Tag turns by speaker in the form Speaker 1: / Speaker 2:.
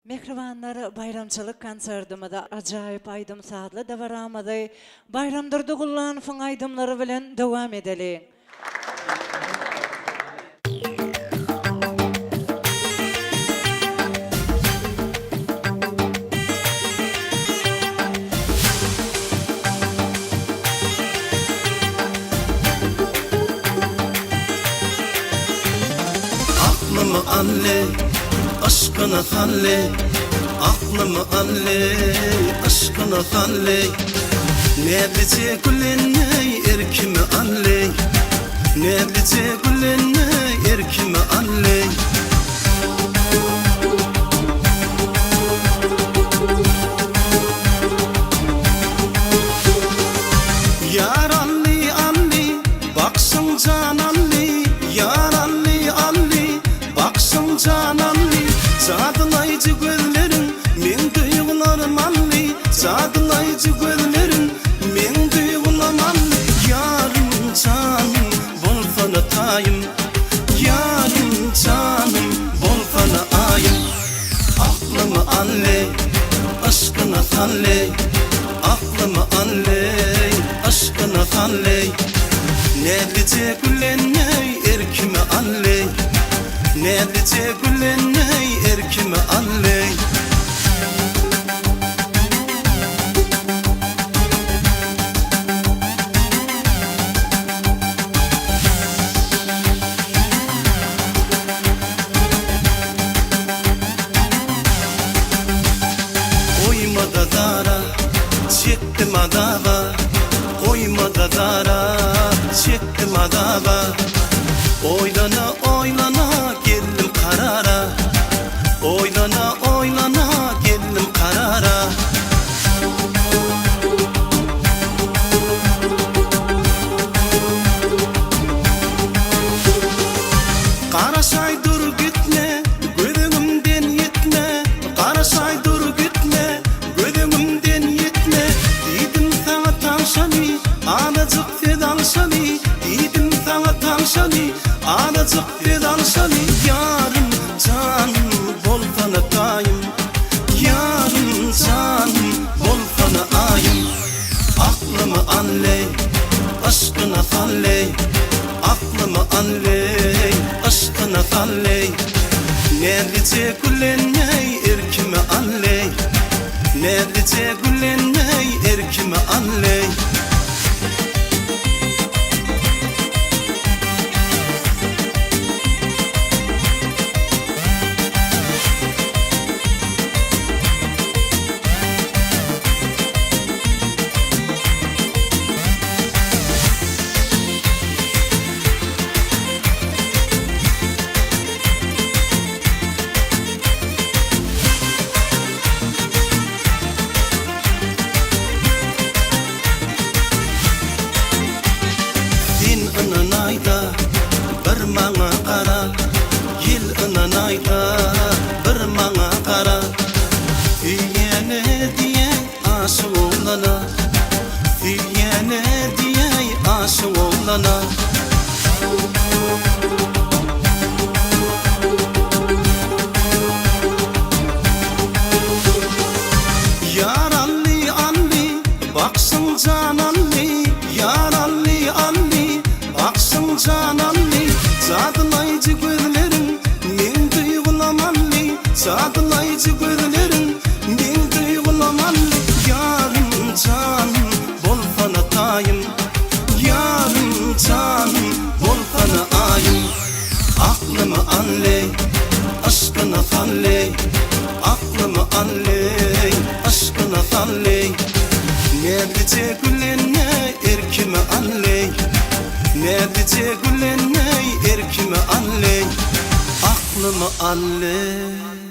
Speaker 1: Mehribanlar bayramçılık konsertimide acayip aydım saatli devaramaday. Bayramdırdı kullan fın aydımları bilen devam edelim.
Speaker 2: Aklımı anle, aşkına halle. Aklımı anle, aşkına halle. Ne bize gülenle, erkimi anle. Ne bize gülenle, erkimi anle. Yar anli anli, baksın can anli. Yar anli anli, baksın can anli. Sadılayıcı gözlerin, men duygularım anli. Sadılayıcı gözlerin, men duygularım anli. Yarım canım, bol fana tayım. Yarım canım, bol fana ayım. Aklımı anle, aşkına halle. Aklımı anle, aşkına halle. Ne diyecek gülenle, erkimi anle. Ne diyecek gülenle, erkimi anle. Koyma da dara, çektim adava. Koyma da dara, çektim adava. Oylana oylana geldim karara. Oylana oylana geldim karara. Qarasay dur gitme, gözümden yetme. Qarasay dur gitme, gözümden yetme. Dedim sana tanışani, anacık fedansani. Dedim sana tanışani, anacık fedansani. Yarım canım, bol fana tayım. Yarım canım, bol fana ayım. Aklımı anle, aşkına halle. Aklımı anle, aşkına halle. Ne diyecek gülenle, erkimi anle. Ne diyecek gülenle, erkimi anle. Bir maňa qara, yil ınanayda bir maňa qara. Fiýene diye aşyk oglana, fiýene diye aşyk oglana. Yar anli anli, baksın can anli. Yar anli anli, baksın can anli. Sadılayıcı gözlerin, men duygulam anli. Sadılayıcı gözlerin, men duygulam anli. Yarım canım, bol fana tayım. Yarım canım, bol fana ayım. Aklımı anle, aşkına halle. Aklımı anle, aşkına halle. Ne diyecek gülenle, erkimi anle. Ne diyecek gülenle, erkimi anle. Aklımı anle.